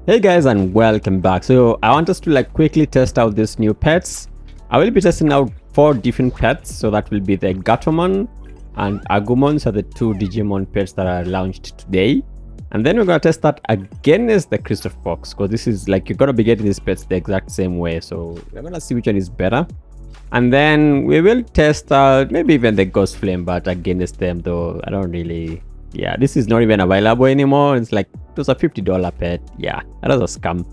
Hey guys, and welcome back. So I want us to quickly test out these new pets. I will be testing out 4 different pets. So that will be the Gatomon and Agumon, so the 2 Digimon pets that are launched today. And then we're gonna test that against the Crystal Fox, because this is you're gonna be getting these pets the exact same way. So we're gonna see which one is better. And then we will test out maybe even the Ghost Flame, but against them though, I don't really. Yeah, this is not even available anymore. It's it was a $50 pet. Yeah, that was a scam.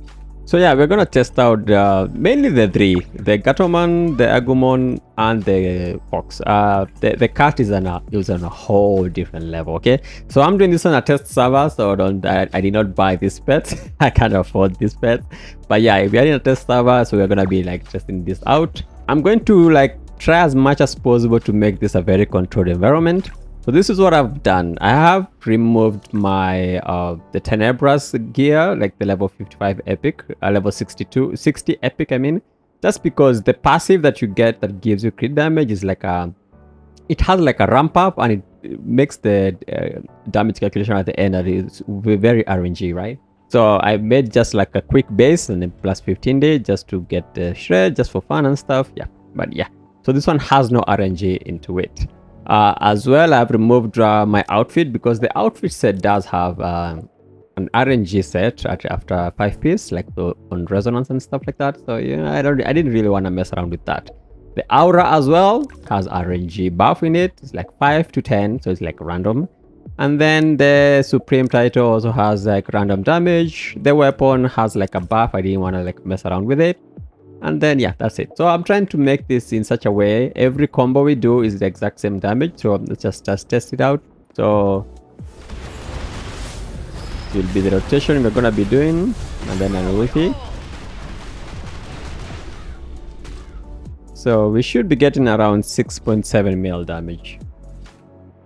So yeah, we're gonna test out mainly the 3: the Gatomon, the Agumon, and the Fox. The cat is on a whole different level. Okay, so I'm doing this on a test server, so I did not buy this pet. I can't afford this pet. But yeah, we are in a test server, so we're gonna be testing this out. I'm going to try as much as possible to make this a very controlled environment. So this is what I've done. I have removed my the Tenebras gear, the level 55 epic, level 60 epic, I mean, just because the passive that you get that gives you crit damage is it has a ramp up, and it makes the damage calculation at the end that is very RNG, right? So I made just a quick base and then plus 15 days just to get the shred, just for fun and stuff. Yeah, but yeah. So this one has no RNG into it. As well, I've removed my outfit, because the outfit set does have an RNG set after 5 pieces, on resonance and stuff like that. So yeah, I didn't really want to mess around with that. The aura as well has RNG buff in it. It's 5 to 10, so it's random. And then the supreme title also has random damage. The weapon has a buff. I didn't want to mess around with it. And then yeah, that's it. So I'm trying to make this in such a way every combo we do is the exact same damage. So let's just test it out. So it will be the rotation we're gonna be doing, and then an ulti. So we should be getting around 6.7 mil damage.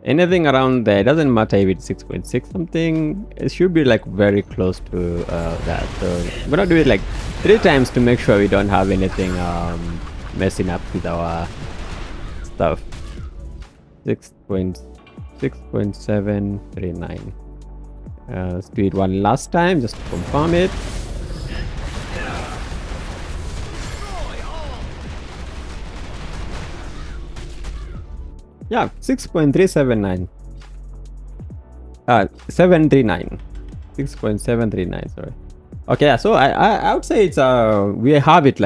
Anything around there, it doesn't matter if it's 6.6 something, it should be very close to that. So I'm gonna do it 3 times to make sure we don't have anything messing up with our stuff. 6.739. Let's do it one last time just to confirm it. Yeah, 6.379. 739. 6.739, sorry. Okay, yeah, so I would say it's we have it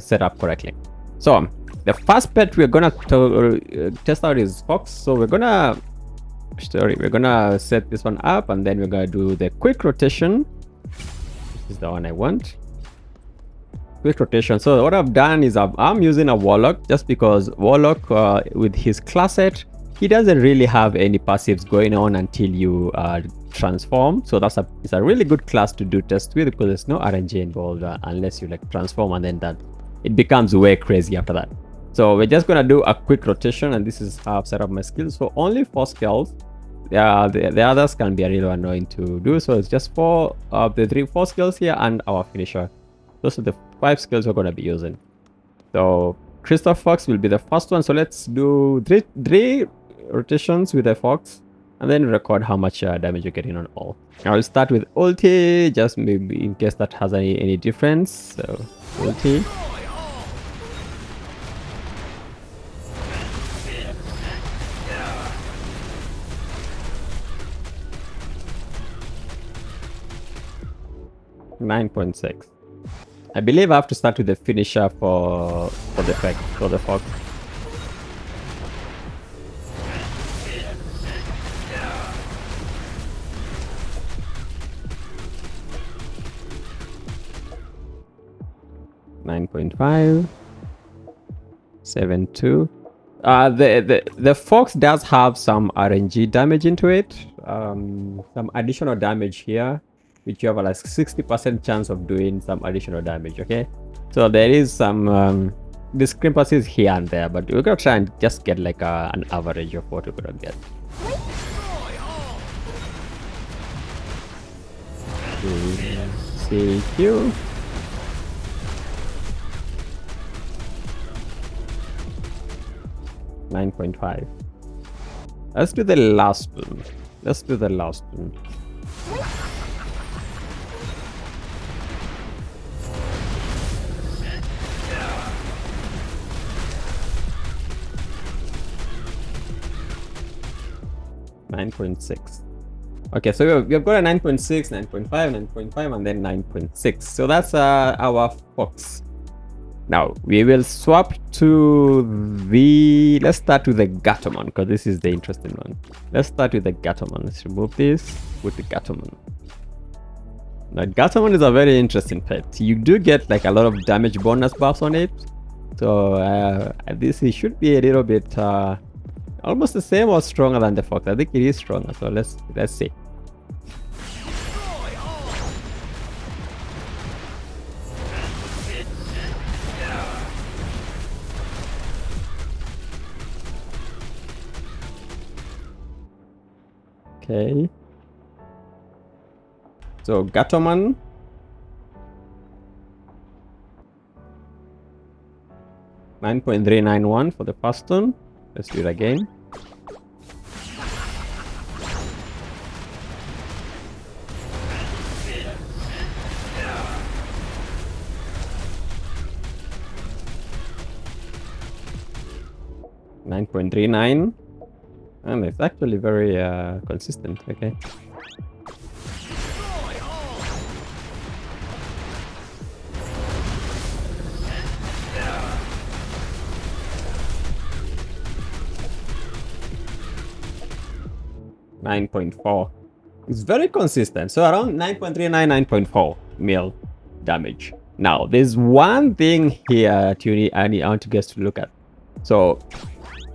set up correctly. So the first pet we're gonna test out is Fox. So we're gonna set this one up, and then we're gonna do the quick rotation. This is the one I want. Quick rotation. So what I've done is I'm using a Warlock, just because Warlock with his class set, he doesn't really have any passives going on until you transform. So it's a really good class to do test with, because there's no RNG involved unless you transform, and then that it becomes way crazy after that. So we're just gonna do a quick rotation, and this is how I've set up my skills. So only 4 skills. The others can be a little annoying to do. So it's just 4 of the 4 skills here and our finisher. Those are the 5 skills we're going to be using. So Crystal Fox will be the first one. So let's do 3 rotations with the Fox, and then record how much damage you're getting on all. I will start with ulti, just maybe in case that has any difference. So ulti. $9.6. I believe I have to start with the finisher for the Fox. $9.5. 7.2. The Fox does have some RNG damage into it. Some additional damage here, which you have a 60% chance of doing some additional damage. Okay, so there is some discrepancies here and there, but we're gonna try and just get an average of what we're gonna get. CQ. $9.5. Let's do the last one. 9.6. Okay, so we've got a 9.6, 9.5, 9.5, and then 9.6. So that's our fox. Now we will swap to the. Let's start with the Gatomon because this is the interesting one. Let's start with the Gatomon. Let's remove this with the Gatomon. Now Gatomon is a very interesting pet. You do get like a lot of damage bonus buffs on it. So this should be a little bit almost the same or stronger than the fox. I think it is stronger. So let's see. Okay. So Gatomon. $9.391 for the first one. Let's do it again. $9.39, and it's actually very consistent. Okay. $9.4. It's very consistent. So around 9.39, 9.4 mil damage. Now, there's one thing here I want you guys to look at. So,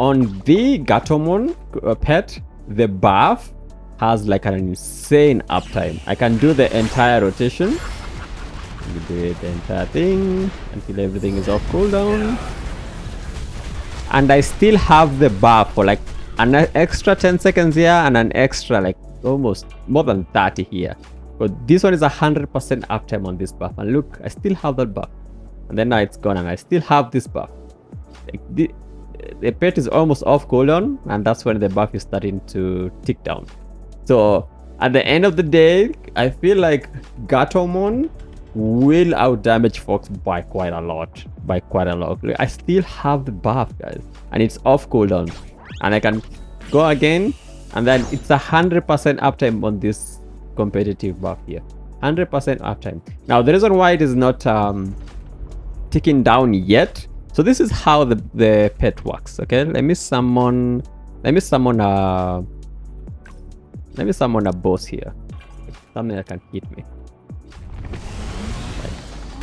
on the Gatomon pet, the buff has like an insane uptime. I can do the entire rotation. You do the entire thing until everything is off cooldown. And I still have the buff for like an extra 10 seconds here and an extra like almost more than 30 here. But this one is 100% uptime on this buff. And look, I still have that buff. And then now it's gone and I still have this buff. Like the pet is almost off cooldown, and that's when the buff is starting to tick down. So at the end of the day, I feel like Gatomon will outdamage Fox by quite a lot. I still have the buff, guys, and it's off cooldown. And I can go again, and then it's 100% uptime on this competitive buff here. 100% uptime. Now, the reason why it is not ticking down yet. So this is how the pet works. Okay, let me summon a boss here. Something that can hit me.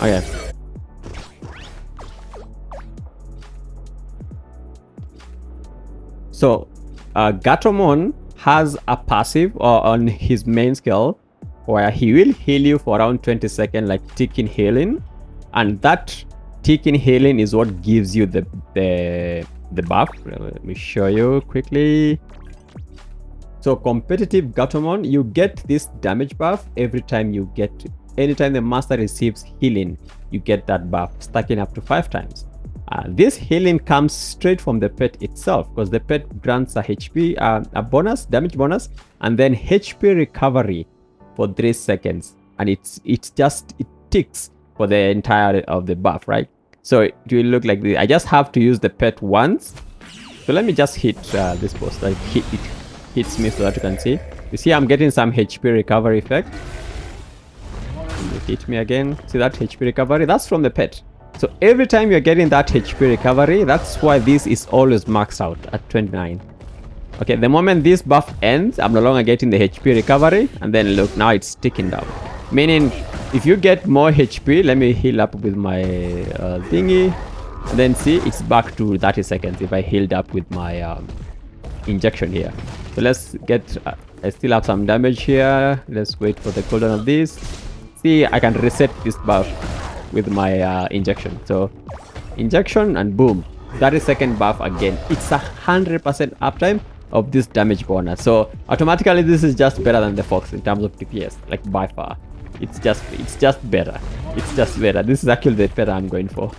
Okay. So, Gatomon has a passive on his main skill where he will heal you for around 20 seconds, like ticking healing, and that ticking healing is what gives you the buff. Let me show you quickly. So, competitive Gatomon, you get this damage buff every time anytime the master receives healing, you get that buff, stacking up to 5 times. This healing comes straight from the pet itself, because the pet grants a HP, a bonus, damage bonus, and then HP recovery for 3 seconds, and it ticks for the entire of the buff, right? So it will look like this. I just have to use the pet once. So let me just hit this boss. Like it hits me so that you can see. You see, I'm getting some HP recovery effect. You hit me again. See that HP recovery? That's from the pet. So every time you're getting that HP recovery, that's why this is always maxed out at 29. Okay, the moment this buff ends, I'm no longer getting the HP recovery, and then look, now it's ticking down. Meaning, if you get more HP, let me heal up with my thingy, and then see, it's back to 30 seconds if I healed up with my injection here. So let's get, I still have some damage here. Let's wait for the cooldown of this. See, I can reset this buff with my injection. So injection and boom, 30-second buff again. It's 100% uptime of this damage bonus. So automatically this is just better than the Fox in terms of DPS, like by far. It's just better. It's just better. This is actually the pet I'm going for.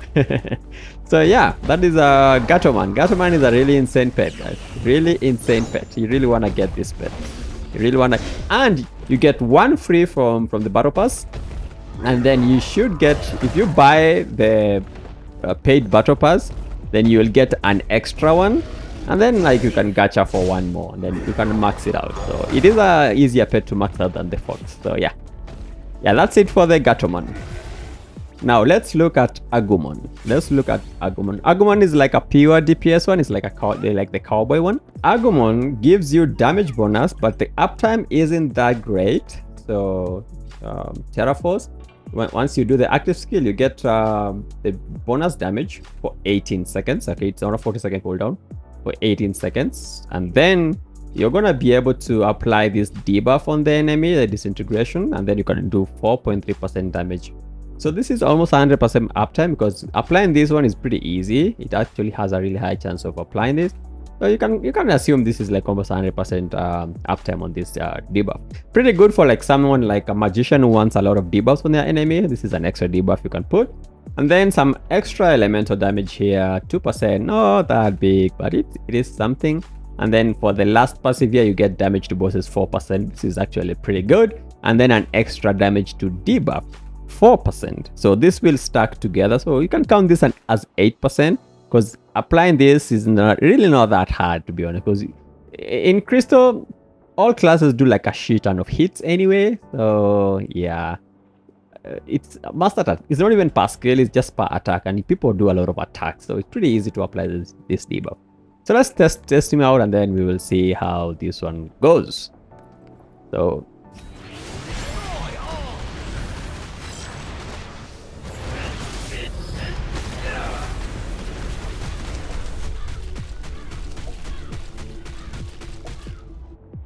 So yeah, that is Gatomon. Gatomon is a really insane pet, guys. Really insane pet. You really want to get this pet. You really want to, and you get one free from the battle pass. And then you should get, if you buy the paid battle pass, then you will get an extra one. And then like you can gacha for one more, and then you can max it out. So it is a easier pet to max out than the fox. So yeah, that's it for the Gatomon. Now let's look at Agumon. Agumon is like a pure DPS one. It's like the cowboy one. Agumon gives you damage bonus, but the uptime isn't that great. So Terraforce, once you do the active skill, you get the bonus damage for 18 seconds. Okay, it's on a 40-second cooldown for 18 seconds, and then you're gonna be able to apply this debuff on the enemy, the disintegration, and then you can do 4.3% damage. So this is almost 100% uptime, because applying this one is pretty easy. It actually has a really high chance of applying this. So you can assume this is like almost 100% uptime on this debuff. Pretty good for like someone like a magician who wants a lot of debuffs on their enemy. This is an extra debuff you can put. And then some extra elemental damage here, 2%, not that big, but it is something. And then for the last passive here, you get damage to bosses 4%. This is actually pretty good. And then an extra damage to debuff 4%. So this will stack together. So you can count this as 8%, because applying this is really not that hard, to be honest. Because in Crystal, all classes do like a shit ton of hits anyway. So yeah, it's master attack. It's not even per skill, it's just per attack, and people do a lot of attacks. So it's pretty easy to apply this debuff. So let's test him out, and then we will see how this one goes. So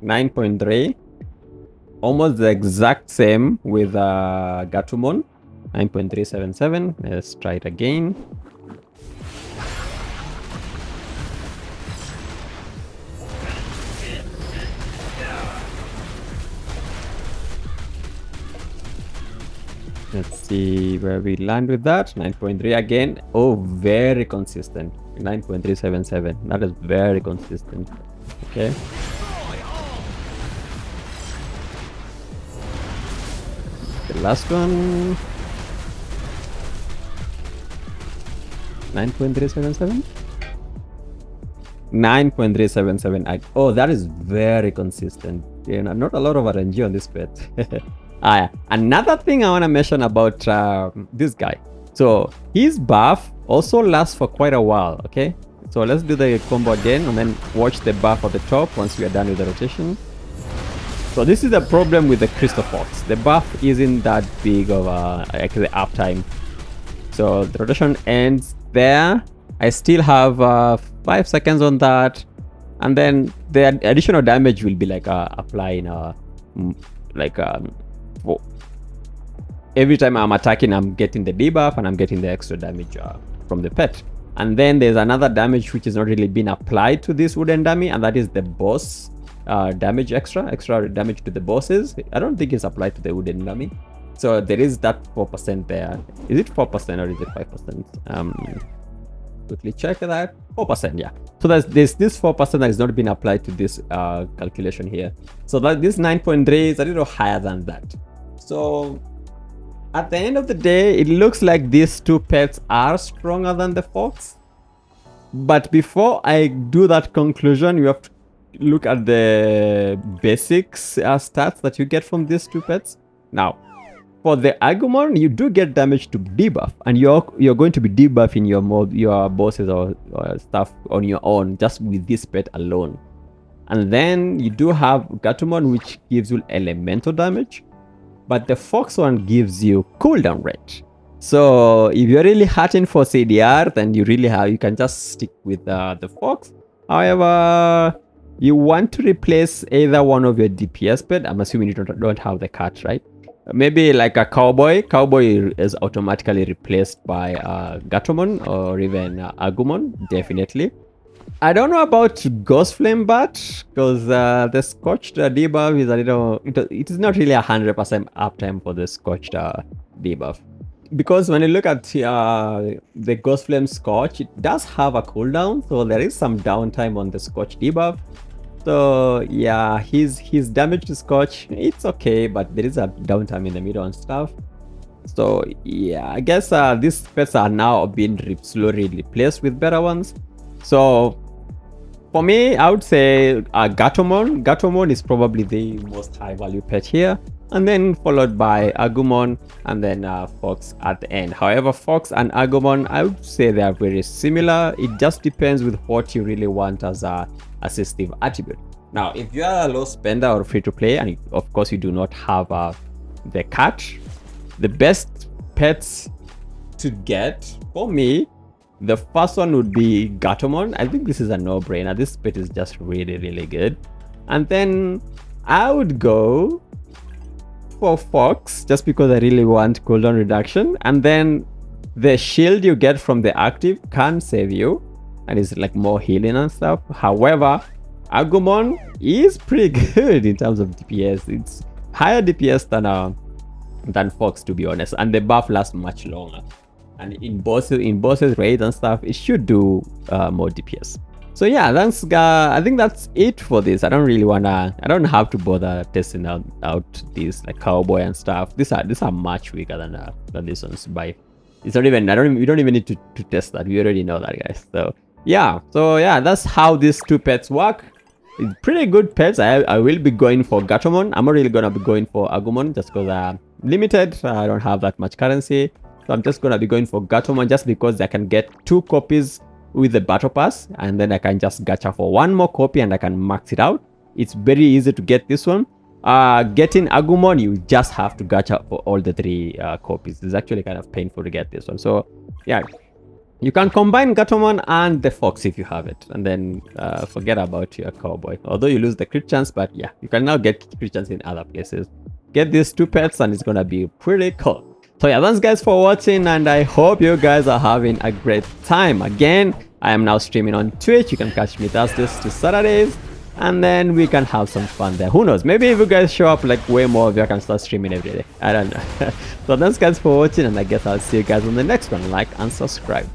9.3, almost the exact same with Gatomon, 9.377. Let's try it again. Let's see where we land with that. 9.3 again. Oh, very consistent. 9.377. That is very consistent. Okay. The last one. 9.377. 9.377. Oh, that is very consistent. You know, not a lot of RNG on this pet. Another thing I want to mention about this guy. So his buff also lasts for quite a while. Okay, so let's do the combo again, and then watch the buff at the top once we are done with the rotation. So this is the problem with the Crystal Fox. The buff isn't that big of the uptime. So the rotation ends there. I still have 5 seconds on that, and then the additional damage will be like applying every time I'm attacking, I'm getting the debuff and I'm getting the extra damage from the pet. And then there's another damage which is not really been applied to this wooden dummy, and that is the boss damage, extra damage to the bosses. I don't think it's applied to the wooden dummy. So there is that 4% there. Is it 4% or is it 5%? Quickly check that. 4%, yeah. So there's this 4% that is not been applied to this calculation here. So that this 9.3 is a little higher than that. So at the end of the day, it looks like these two pets are stronger than the fox. But before I do that conclusion, you have to look at the basics stats that you get from these two pets. Now, for the Agumon, you do get damage to debuff, and you're going to be debuffing your bosses or stuff on your own just with this pet alone. And then you do have Gatomon, which gives you elemental damage, but the fox one gives you cooldown rate. So if you're really hurting for CDR, then you can just stick with the fox. However, you want to replace either one of your DPS pet. I'm assuming you don't have the cat, right? Maybe like a cowboy. Cowboy is automatically replaced by Gatomon or even Agumon, definitely. I don't know about Ghost Flame Bat, because the Scorched debuff is a little... It is not really 100% uptime for the Scorched debuff. Because when you look at the Ghost Flame Scorch, it does have a cooldown, so there is some downtime on the Scorch debuff. So yeah, his damage to Scorch, it's okay, but there is a downtime in the middle and stuff. So yeah, I guess these pets are now being slowly replaced with better ones. So for me, I would say Gatomon. Gatomon is probably the most high value pet here, and then followed by Agumon, and then Fox at the end. However, Fox and Agumon, I would say they are very similar. It just depends with what you really want as a assistive attribute. Now, if you are a low spender or free to play, and of course you do not have the cat, the best pets to get for me, the first one would be Gatomon. I think this is a no-brainer. This pet is just really, really good. And then I would go for Fox, just because I really want cooldown reduction. And then the shield you get from the active can save you, and it's like more healing and stuff. However, Agumon is pretty good in terms of DPS. It's higher DPS than Fox, to be honest, and the buff lasts much longer. And in bosses raids and stuff, it should do more DPS. So yeah, that's I think that's it for this. I don't have to bother testing out these like cowboy and stuff. These are much weaker than these ones. By it's not even we don't even need to test that. We already know that, guys. So yeah, that's how these two pets work. It's pretty good pets. I will be going for Gatomon. I'm not really gonna be going for Agumon just because limited. I don't have that much currency. So I'm just gonna be going for Gatomon just because I can get 2 copies with the battle pass, and then I can just gacha for 1 more copy and I can max it out. It's very easy to get this one. Getting Agumon, you just have to gacha for all the 3 copies. It's actually kind of painful to get this one. So yeah, you can combine Gatomon and the Fox if you have it, and then forget about your cowboy. Although you lose the crit chance, but yeah, you can now get crit chance in other places. Get these 2 pets and it's gonna be pretty cool. So yeah, thanks guys for watching, and I hope you guys are having a great time. Again, I am now streaming on Twitch. You can catch me Thursdays to Saturdays, and then we can have some fun there. Who knows, maybe if you guys show up like way more of you, I can start streaming every day. I don't know. So thanks guys for watching, and I guess I'll see you guys on the next one. Like and subscribe.